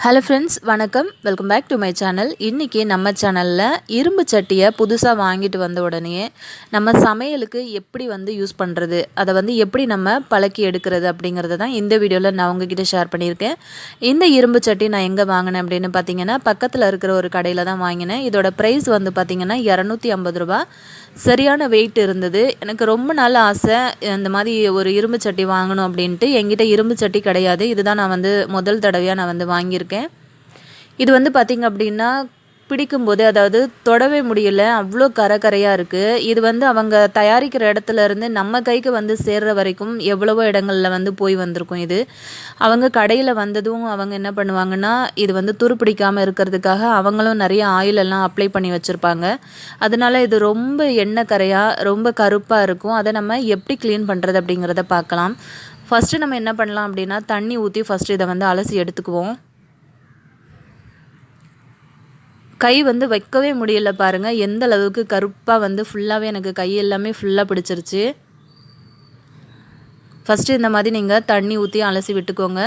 Hello friends, வணக்கம். Welcome back to my channel. இன்றைக்கி நம்ம சேனலில் இரும்பு சட்டியை புதுசாக வாங்கிட்டு வந்த உடனே நம்ம சமையலுக்கு எப்படி யூஸ் பண்ணுறது, அதை எப்படி நம்ம பழக்கி எடுக்கிறது அப்படிங்கிறத தான் இந்த வீடியோவில் நான் உங்ககிட்ட ஷேர் பண்ணியிருக்கேன். இந்த இரும்பு சட்டி நான் எங்கே வாங்கினேன் அப்படின்னு பார்த்தீங்கன்னா, பக்கத்தில் இருக்கிற ஒரு கடையில் தான் வாங்கினேன். இதோட ப்ரைஸ் பார்த்தீங்கன்னா 250 ரூபா. சரியான வெயிட் இருந்தது. எனக்கு ரொம்ப நாள் ஆசை இந்த மாதிரி ஒரு இரும்பு சட்டி வாங்கணும் அப்படின்ட்டு. என்கிட்ட இரும்பு சட்டி கிடையாது. இதுதான் நான் முதல் தடவையாக நான் வாங்கியிருக்கேன். இது பார்த்திங்க அப்படின்னா பிடிக்கும்போது, அதாவது தொடவே முடியல, அவ்வளோ கரையாக இருக்குது. இது அவங்க தயாரிக்கிற இடத்துல இருந்து நம்ம கைக்கு சேர்ற வரைக்கும் எவ்வளவோ இடங்களில் போய் வந்திருக்கும். இது அவங்க கடையில் வந்ததும் அவங்க என்ன பண்ணுவாங்கன்னா, இது துருப்பிடிக்காமல் இருக்கிறதுக்காக அவங்களும் நிறைய ஆயிலெல்லாம் அப்ளை பண்ணி வச்சுருப்பாங்க. அதனால் இது ரொம்ப எண்ணெய் கரையாக ரொம்ப கருப்பாக இருக்கும். அதை நம்ம எப்படி க்ளீன் பண்ணுறது அப்படிங்கிறத பார்க்கலாம். ஃபஸ்ட்டு நம்ம என்ன பண்ணலாம் அப்படின்னா, தண்ணி ஊற்றி ஃபஸ்ட்டு இதை அலசி எடுத்துக்குவோம். கை வைக்கவே முடியல பாருங்கள், எந்த அளவுக்கு கருப்பாக ஃபுல்லாகவே எனக்கு கை எல்லாமே ஃபுல்லாக பிடிச்சிருச்சு. ஃபஸ்ட்டு இந்த மாதிரி நீங்கள் தண்ணி ஊற்றி அலசி விட்டுக்கோங்க.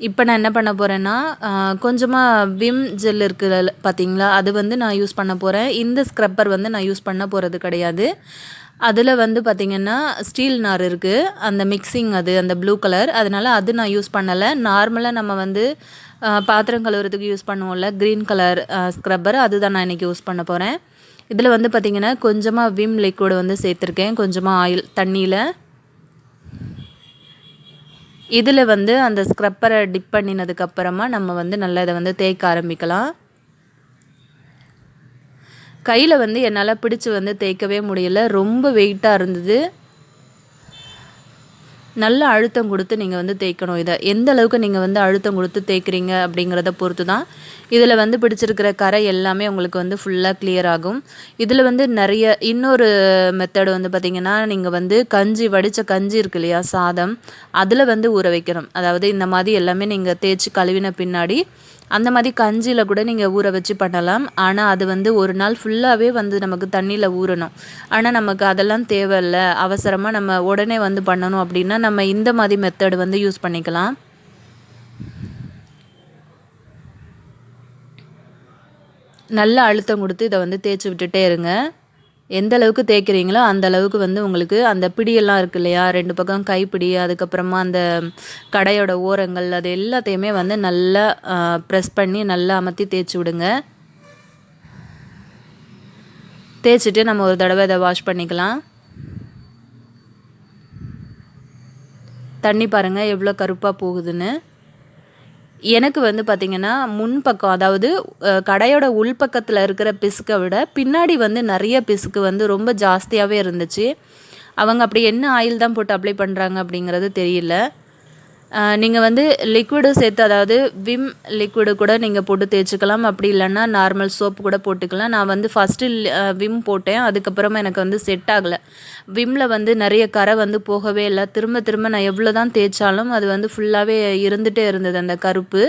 இப்போ நான் என்ன பண்ண போகிறேன்னா, கொஞ்சமாக விம் ஜெல் இருக்குது பார்த்தீங்களா, அது நான் யூஸ் பண்ண போகிறேன். இந்த ஸ்க்ரப்பர் நான் யூஸ் பண்ண போகிறது கிடையாது. அதில் பார்த்திங்கன்னா ஸ்டீல் நார் இருக்குது, அந்த மிக்சிங் அந்த ப்ளூ கலர், அதனால் அது நான் யூஸ் பண்ணலை. நார்மலாக நம்ம பாத்திரம் கழுவுறதுக்கு யூஸ் பண்ணுவோம்ல, க்ரீன் கலர் ஸ்க்ரப்பர், அதுதான் நான் இன்றைக்கி யூஸ் பண்ண போகிறேன். இதில் பார்த்திங்கன்னா கொஞ்சமாக விம் லிக்விட் சேர்த்துருக்கேன், கொஞ்சமாக ஆயில் தண்ணியில். இதில் அந்த ஸ்க்ரப்பரை டிப் பண்ணினதுக்கப்புறமா நம்ம நல்லா இதை தேய்க்க ஆரம்பிக்கலாம். கையில் என்னால் பிடிச்சி தேய்க்கவே முடியல, ரொம்ப வெயிட்டாக இருந்தது. நல்ல அழுத்தம் கொடுத்து நீங்கள் தேய்க்கணும். இதை எந்த அளவுக்கு நீங்கள் அழுத்தம் கொடுத்து தேய்க்கிறீங்க அப்படிங்கிறத பொறுத்து தான் இதில் பிடிச்சிருக்கிற கரை எல்லாமே உங்களுக்கு ஃபுல்லாக கிளியர் ஆகும். இதில் நிறைய இன்னொரு மெத்தடு பார்த்திங்கன்னா, நீங்கள் கஞ்சி வடித்த கஞ்சி இருக்கு இல்லையா, சாதம், அதில் ஊற வைக்கணும். அதாவது இந்த மாதிரி எல்லாமே நீங்கள் தேய்ச்சி கழுவின பின்னாடி அந்த மாதிரி கஞ்சியில் கூட நீங்கள் ஊற வச்சு பண்ணலாம். ஆனால் அது ஒரு நாள் ஃபுல்லாகவே நமக்கு தண்ணியில் ஊறணும். ஆனால் நமக்கு அதெல்லாம் தேவையில்லை, அவசரமாக நம்ம உடனே பண்ணணும் அப்படின்னா நம்ம இந்த மாதிரி மெத்தடு யூஸ் பண்ணிக்கலாம். நல்ல அழுத்தம் கொடுத்து இதை தேய்ச்சி விட்டுட்டே இருங்க. எந்த அளவுக்கு தேய்க்கிறீங்களோ அந்த அளவுக்கு உங்களுக்கு அந்த பிடியெல்லாம் இருக்கு இல்லையா, ரெண்டு பக்கம் கைப்பிடி, அதுக்கப்புறமா அந்த கடையோட ஓரங்கள், அது எல்லாத்தையுமே நல்லா ப்ரெஸ் பண்ணி நல்லா அமர்த்தி தேய்ச்சி விடுங்க. தேய்ச்சிட்டு நம்ம ஒரு தடவை இதை வாஷ் பண்ணிக்கலாம். தண்ணி பாருங்கள் எவ்வளோ கருப்பாக போகுதுன்னு. எனக்கு பார்த்திங்கன்னா முன்பக்கம், அதாவது கடையோட உள்பக்கத்தில் இருக்கிற பிசுக்கை விட பின்னாடி நிறைய பிசுக்கு ரொம்ப ஜாஸ்தியாகவே இருந்துச்சு. அவங்க அப்படி என்ன ஆயில் தான் போட்டு அப்ளை பண்ணுறாங்க அப்படிங்கிறது தெரியல. நீங்கள் லிக்விடு சேர்த்து, அதாவது விம் லிக்விடு கூட நீங்கள் போட்டு தேய்ச்சிக்கலாம். அப்படி இல்லைன்னா நார்மல் சோப்பு கூட போட்டுக்கலாம். நான் ஃபஸ்ட்டு விம் போட்டேன், அதுக்கப்புறமா எனக்கு செட் ஆகலை. விம்மில் நிறைய கரை போகவே இல்லை. திரும்ப திரும்ப நான் எவ்வளோ தான் தேய்ச்சாலும் அது ஃபுல்லாகவே இருந்துகிட்டே இருந்தது அந்த கருப்பு.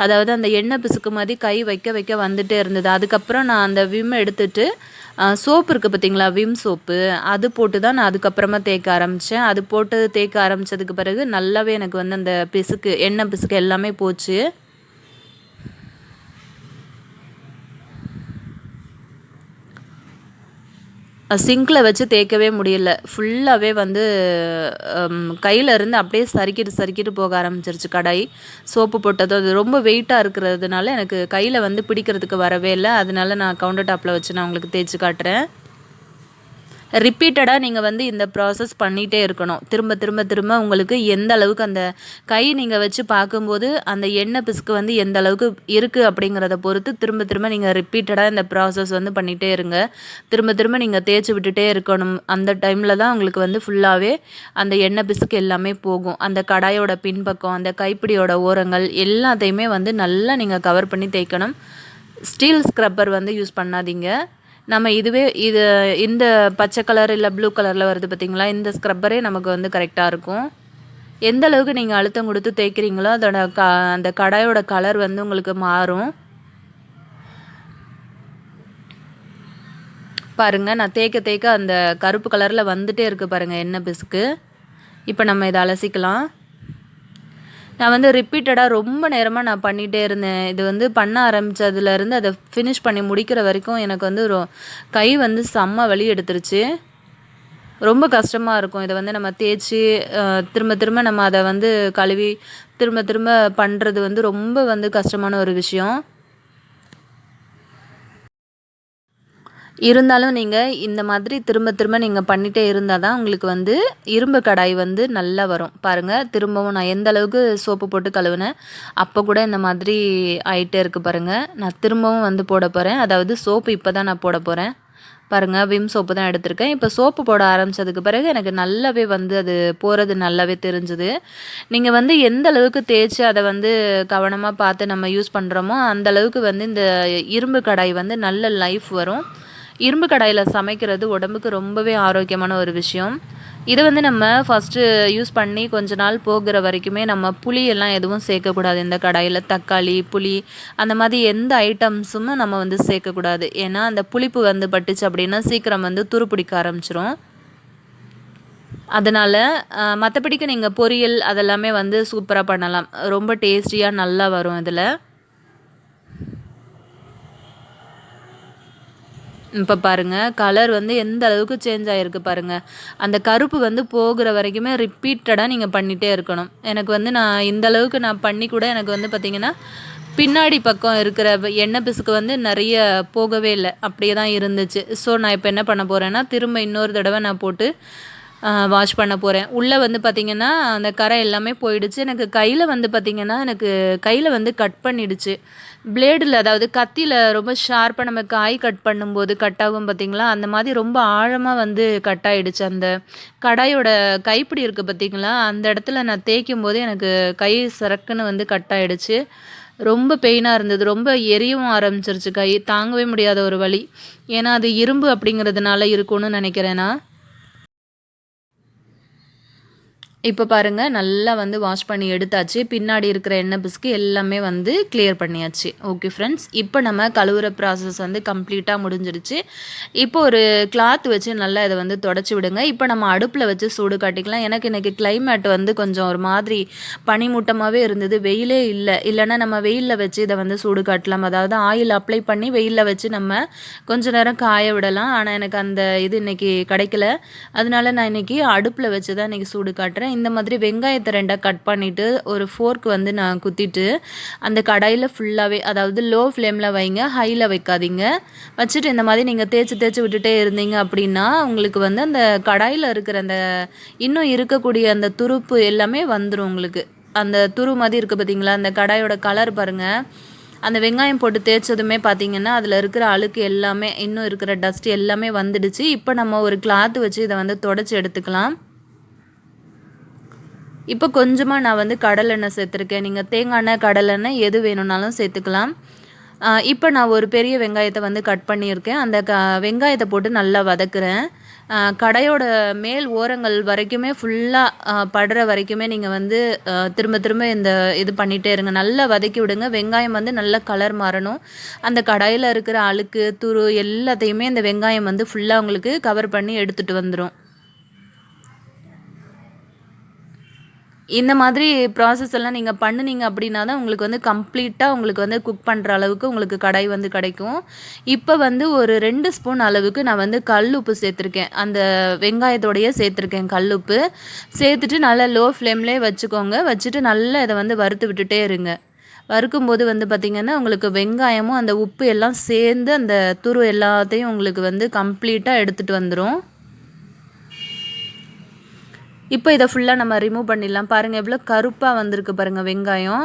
அதாவது அந்த எண்ணெய் பிசுக்கு மாதிரி கை வைக்க வைக்க வந்துகிட்டே இருந்தது. அதுக்கப்புறம் நான் அந்த விம் எடுத்துகிட்டு சோப்பு இருக்குது பார்த்திங்களா, விம் சோப்பு, அது போட்டு தான் நான் அதுக்கப்புறமா தேய்க்க ஆரம்பித்தேன். அது போட்டு தேய்க்க ஆரம்பித்ததுக்கு பிறகு நல்லாவே எனக்கு அந்த பிசுக்கு, எண்ணெய் பிசுக்கு எல்லாமே போச்சு. சிங்கில் வச்சு தேய்க்கவே முடியல, ஃபுல்லாகவே கையில் இருந்து அப்படியே சறுக்கிட்டு போக ஆரம்பிச்சிருச்சு கடாய். சோப்பு போட்டதும் அது ரொம்ப வெயிட்டாக இருக்கிறதுனால எனக்கு கையில் பிடிக்கிறதுக்கு வரவே இல்லை. அதனால நான் கவுண்டர் டாப்பில் வச்சு நான் உங்களுக்கு தேய்ச்சி காட்டுறேன். ரிப்பீட்டடாக நீங்கள் இந்த ப்ராசஸ் பண்ணிகிட்டே இருக்கணும். திரும்ப திரும்ப திரும்ப உங்களுக்கு எந்த அளவுக்கு அந்த கை நீங்கள் வச்சு பார்க்கும்போது அந்த எண்ணெய் பிசுக்கு எந்த அளவுக்கு இருக்குது அப்படிங்கிறத பொறுத்து திரும்ப திரும்ப நீங்கள் ரிப்பீட்டடாக இந்த ப்ராசஸ் பண்ணிகிட்டே இருங்க. திரும்ப திரும்ப நீங்கள் தேய்ச்சி விட்டுட்டே இருக்கணும். அந்த டைமில் தான் உங்களுக்கு ஃபுல்லாகவே அந்த எண்ணெய் பிசுக்கு எல்லாமே போகும். அந்த கடாயோட பின்பக்கம், அந்த கைப்பிடியோட ஓரங்கள் எல்லாத்தையுமே நல்லா நீங்கள் கவர் பண்ணி தேய்க்கணும். ஸ்டீல் ஸ்க்ரப்பர் யூஸ் பண்ணாதீங்க. நம்ம இந்த பச்சை கலர் இல்லை ப்ளூ கலரில் வருது பார்த்திங்களா, இந்த ஸ்க்ரப்பரே நமக்கு கரெக்டாக இருக்கும். எந்த அளவுக்கு நீங்கள் அழுத்தம் கொடுத்து தேய்க்கிறீங்களோ அதோட அந்த கடாயோட கலர் உங்களுக்கு மாறும். பாருங்கள், நான் தேய்க்க தேய்க்க அந்த கருப்பு கலரில் வந்துகிட்டே இருக்குது பாருங்கள் எண்ணெய் பிசுக்கு. இப்போ நம்ம இதை அலசிக்கலாம். நான் வந்து ரிப்பீட்டடாக ரொம்ப நேரமாக நான் பண்ணிகிட்டே இருந்தேன். இது வந்து பண்ண ஆரம்பித்ததுலேருந்து அதை ஃபினிஷ் பண்ணி முடிக்கிற வரைக்கும் எனக்கு வந்து கை வந்து செம்ம வலி எடுத்துருச்சு. ரொம்ப கஷ்டமாக இருக்கும். இதை வந்து நம்ம தேய்ச்சி திரும்ப திரும்ப நம்ம அதை வந்து கழுவி திரும்ப திரும்ப பண்ணுறது வந்து ரொம்ப வந்து கஷ்டமான ஒரு விஷயம். இருந்தாலும் நீங்கள் இந்த மாதிரி திரும்ப திரும்ப நீங்கள் பண்ணிகிட்டே இருந்தால் தான் உங்களுக்கு வந்து இரும்பு கடாய் வந்து நல்லா வரும். பாருங்கள், திரும்பவும் நான் எந்த அளவுக்கு சோப்பு போட்டு கழுவினேன், அப்போ கூட இந்த மாதிரி ஆகிட்டே இருக்குது பாருங்கள். நான் திரும்பவும் வந்து போட போகிறேன். அதாவது சோப்பு இப்போ தான் நான் போட போகிறேன். பாருங்கள், விம் சோப்பு தான் எடுத்திருக்கேன். இப்போ சோப்பு போட ஆரம்பித்ததுக்கு பிறகு எனக்கு நல்லாவே வந்து அது போகிறது நல்லாவே தெரிஞ்சுது. நீங்கள் வந்து எந்த அளவுக்கு தேய்ச்சி அதை வந்து கவனமாக பார்த்து நம்ம யூஸ் பண்ணுறோமோ அந்த அளவுக்கு வந்து இந்த இரும்பு கடாய் வந்து நல்ல லைஃப் வரும். இரும்பு கடாயில் சமைக்கிறது உடம்புக்கு ரொம்பவே ஆரோக்கியமான ஒரு விஷயம். இதை வந்து நம்ம ஃபஸ்ட்டு யூஸ் பண்ணி கொஞ்ச நாள் போகிற வரைக்குமே நம்ம புளியெல்லாம் எதுவும் சேர்க்கக்கூடாது. இந்த கடாயில் தக்காளி, புளி அந்த மாதிரி எந்த ஐட்டம்ஸும் நம்ம வந்து சேர்க்கக்கூடாது. ஏன்னா அந்த புளிப்பு வந்து பட்டுச்சு அப்படின்னா சீக்கிரம் வந்து துருப்பிடிக்க ஆரம்பிச்சிரும். அதனால் மற்றபடிக்கு நீங்கள் பொரியல் அதெல்லாமே வந்து சூப்பராக பண்ணலாம். ரொம்ப டேஸ்டியாக நல்லா வரும் இதில். இப்போ பாருங்கள், கலர் வந்து எந்த அளவுக்கு சேஞ்ச் ஆகிருக்கு பாருங்கள். அந்த கருப்பு வந்து போகிற வரைக்குமே ரிப்பீட்டடாக நீங்கள் பண்ணிகிட்டே இருக்கணும். எனக்கு வந்து நான் இந்த அளவுக்கு நான் பண்ணி கூட எனக்கு வந்து பார்த்திங்கன்னா பின்னாடி பக்கம் இருக்கிற எண்ணெய் பிசுக்கு வந்து நிறைய போகவே இல்லை, அப்படியே தான் இருந்துச்சு. ஸோ நான் இப்போ என்ன பண்ண போகிறேன்னா திரும்ப இன்னொரு தடவை நான் போட்டு வாஷ் பண்ண போகிறேன். உள்ளே வந்து பார்த்திங்கன்னா அந்த கரை எல்லாமே போயிடுச்சு. எனக்கு கையில் வந்து பார்த்திங்கன்னா எனக்கு கையில் வந்து கட் பண்ணிடுச்சு. பிளேடில் அதாவது கத்தியில் ரொம்ப ஷார்ப்பாக நம்ம காய் கட் பண்ணும்போது கட் ஆகும் பார்த்திங்களா, அந்த மாதிரி ரொம்ப ஆழமாக வந்து கட் ஆகிடுச்சு. அந்த கடாயோட கைப்பிடி இருக்குது பார்த்திங்களா, அந்த இடத்துல நான் தேய்க்கும் போது எனக்கு கை சரக்குன்னு வந்து கட் ஆகிடுச்சு. ரொம்ப பெயினாக இருந்தது. ரொம்ப எரியவும் ஆரம்பிச்சிருச்சு கை. தாங்கவே முடியாத ஒரு வலி. ஏன்னா அது இரும்பு அப்படிங்கிறதுனால இருக்கும்னு நினைக்கிறேன் நான். இப்போ பாருங்கள், நல்லா வந்து வாஷ் பண்ணி எடுத்தாச்சு. பின்னாடி இருக்கிற எண்ணெய் பிசுக்கு எல்லாமே வந்து கிளியர் பண்ணியாச்சு. ஓகே ஃப்ரெண்ட்ஸ், இப்போ நம்ம கழுவுற ப்ராசஸ் வந்து கம்ப்ளீட்டாக முடிஞ்சிடுச்சு. இப்போ ஒரு கிளாத் வச்சு நல்லா இதை வந்து தொடச்சி விடுங்க. இப்போ நம்ம அடுப்பில் வச்சு சூடு காட்டிக்கலாம். எனக்கு இன்றைக்கி கிளைமேட் வந்து கொஞ்சம் ஒரு மாதிரி பனிமூட்டமாகவே இருந்தது. வெயிலே இல்லைன்னா நம்ம வெயிலில் வச்சு இதை வந்து சூடு காட்டலாம். அதாவது ஆயில் அப்ளை பண்ணி வெயிலில் வச்சு நம்ம கொஞ்சம் நேரம் காய விடலாம். ஆனால் எனக்கு அந்த இது இன்றைக்கி கிடைக்கல. அதனால நான் இன்றைக்கி அடுப்பில் வச்சு தான் இன்றைக்கி சூடு காட்டுறேன். இந்த மாதிரி வெங்காயத்தை ரெண்டாக கட் பண்ணிவிட்டு ஒரு ஃபோர்க் வந்து நான் குத்திட்டு அந்த கடாயில் ஃபுல்லாகவே, அதாவது லோ ஃப்ளேமில் வைங்க, ஹையில் வைக்காதீங்க. வச்சுட்டு இந்த மாதிரி நீங்கள் தேய்ச்சி விட்டுட்டே இருந்தீங்க அப்படின்னா உங்களுக்கு வந்து அந்த கடாயில் இருக்கிற அந்த இன்னும் இருக்கக்கூடிய அந்த துருப்பு எல்லாமே வந்துடும். உங்களுக்கு அந்த துரு மாதிரி இருக்குது பார்த்தீங்களா, அந்த கடாயோட கலர் பாருங்கள். அந்த வெங்காயம் போட்டு தேய்ச்சதுமே பார்த்திங்கன்னா அதில் இருக்கிற அழுக்கு எல்லாமே, இன்னும் இருக்கிற டஸ்ட் எல்லாமே வந்துடுச்சு. இப்போ நம்ம ஒரு கிளாத்து வச்சு இதை வந்து தொடச்சி எடுத்துக்கலாம். இப்போ கொஞ்சமாக நான் வந்து கடலெண்ணெய் சேர்த்துருக்கேன். நீங்கள் தேங்காய் எண்ணெய், கடலெண்ணெய் எது வேணும்னாலும் சேர்த்துக்கலாம். இப்போ நான் ஒரு பெரிய வெங்காயத்தை வந்து கட் பண்ணியிருக்கேன். அந்த வெங்காயத்தை போட்டு நல்லா வதக்குறேன். கடையோட மேல் ஓரங்கள் வரைக்குமே ஃபுல்லாக படுற வரைக்குமே நீங்கள் வந்து திரும்ப திரும்ப இது பண்ணிகிட்டே இருங்க. நல்லா வதக்கி விடுங்க. வெங்காயம் வந்து நல்ல கலர் மாறணும். அந்த கடாயில் இருக்கிற அழுக்கு, துரு எல்லாத்தையுமே இந்த வெங்காயம் வந்து ஃபுல்லாக உங்களுக்கு கவர் பண்ணி எடுத்துகிட்டு வந்துடும். இந்த மாதிரி ப்ராசஸ் எல்லாம் நீங்கள் பண்ணினீங்க அப்படின்னா தான் உங்களுக்கு வந்து கம்ப்ளீட்டாக உங்களுக்கு வந்து குக் பண்ணுற அளவுக்கு உங்களுக்கு கடாய் வந்து கிடைக்கும். இப்போ வந்து ஒரு 2 ஸ்பூன் அளவுக்கு நான் வந்து கல் உப்பு சேர்த்துருக்கேன். அந்த வெங்காயத்தோடையே சேர்த்துருக்கேன் கல் உப்பு. சேர்த்துட்டு நல்லா லோ ஃப்ளேம்லேயே வச்சுக்கோங்க. வச்சுட்டு நல்லா இதை வந்து வறுத்து விட்டுட்டே இருங்க. வறுக்கும்போது வந்து பார்த்திங்கன்னா உங்களுக்கு வெங்காயமும் அந்த உப்பு எல்லாம் சேர்ந்து அந்த துரு எல்லாத்தையும் உங்களுக்கு வந்து கம்ப்ளீட்டாக எடுத்துகிட்டு வந்துடும். இப்போ இதை ஃபுல்லாக நம்ம ரிமூவ் பண்ணிடலாம். பாருங்கள் எவ்வளோ கருப்பாக வந்திருக்கு பாருங்கள் வெங்காயம்.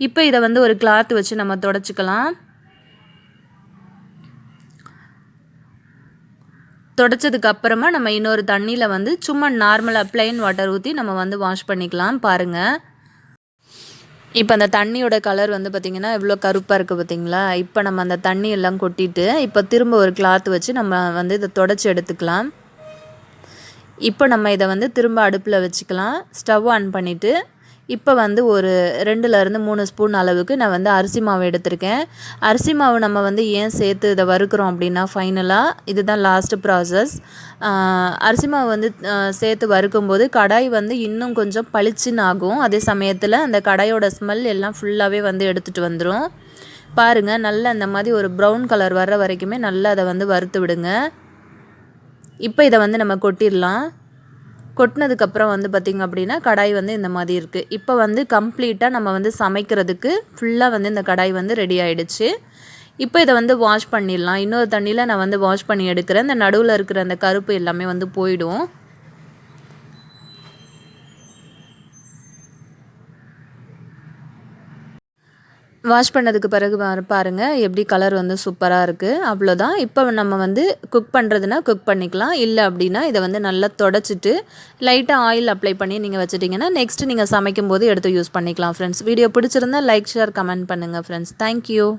இப்போ இதை வந்து ஒரு கிளாத் வச்சு நம்ம தொடச்சிக்கலாம். தொடச்சதுக்கு அப்புறமா நம்ம இன்னொரு தண்ணியில் வந்து சும்மா நார்மலாக ப்ளைன் வாட்டர் ஊற்றி நம்ம வந்து வாஷ் பண்ணிக்கலாம். பாருங்கள், இப்போ அந்த தண்ணியோட கலர் வந்து பார்த்திங்கன்னா எவ்வளோ கருப்பாக இருக்குது பார்த்திங்களா. இப்போ நம்ம அந்த தண்ணி எல்லாம் கொட்டிட்டு இப்போ திரும்ப ஒரு கிளாத் வச்சு நம்ம வந்து இதை தொடச்சி எடுத்துக்கலாம். இப்போ நம்ம இதை வந்து திரும்ப அடுப்பில் வச்சுக்கலாம். ஸ்டவ் ஆன் பண்ணிவிட்டு இப்போ வந்து ஒரு 2லேருந்து 3 ஸ்பூன் அளவுக்கு நான் வந்து அரிசி மாவு எடுத்திருக்கேன். அரிசி மாவு நம்ம வந்து ஏன் சேர்த்து இதை வறுக்கிறோம் அப்படின்னா ஃபைனலாக இதுதான் லாஸ்ட் ப்ராசஸ். அரிசி மாவு வந்து சேர்த்து வறுக்கும்போது கடாய் வந்து இன்னும் கொஞ்சம் பளிச்சுன்னு ஆகும். அதே சமயத்தில் அந்த கடாயோட ஸ்மெல் எல்லாம் ஃபுல்லாகவே வந்து எடுத்துகிட்டு வந்துடும். பாருங்கள், நல்லா அந்த மாதிரி ஒரு ப்ரௌன் கலர் வர்ற வரைக்குமே நல்லா அதை வந்து வறுத்து விடுங்க. இப்போ இதை வந்து நம்ம கொட்டிடலாம். கொட்டினதுக்கப்புறம் வந்து பார்த்திங்க அப்படின்னா கடாய் வந்து இந்த மாதிரி இருக்குது. இப்போ வந்து கம்ப்ளீட்டாக நம்ம வந்து சமைக்கிறதுக்கு ஃபுல்லாக வந்து இந்த கடாய் வந்து ரெடி ஆகிடுச்சு. இப்போ இதை வந்து வாஷ் பண்ணிடலாம். இன்னொரு தண்ணியில் நான் வந்து வாஷ் பண்ணி எடுக்கிறேன். இந்த நடுவில் இருக்கிற அந்த கருப்பு எல்லாமே வந்து போயிடும். வாஷ் பண்ணதுக்கு பிறகு பாருங்கள் எப்படி கலர் வந்து சூப்பராக இருக்குது. அவ்வளோதான். இப்போ நம்ம வந்து குக் பண்ணுறதுனா குக் பண்ணிக்கலாம். இல்லை அப்படின்னா இதை வந்து நல்லா தொடச்சிட்டு லைட்டாக ஆயில் அப்ளை பண்ணி நீங்கள் வச்சுட்டிங்கன்னா நெக்ஸ்ட்டு நீங்கள் சமைக்கும் போது எடுத்து யூஸ் பண்ணிக்கலாம் ஃப்ரெண்ட்ஸ். வீடியோ பிடிச்சிருந்தா லைக், ஷேர், கமெண்ட் பண்ணுங்கள் ஃப்ரெண்ட்ஸ். தேங்க்யூ.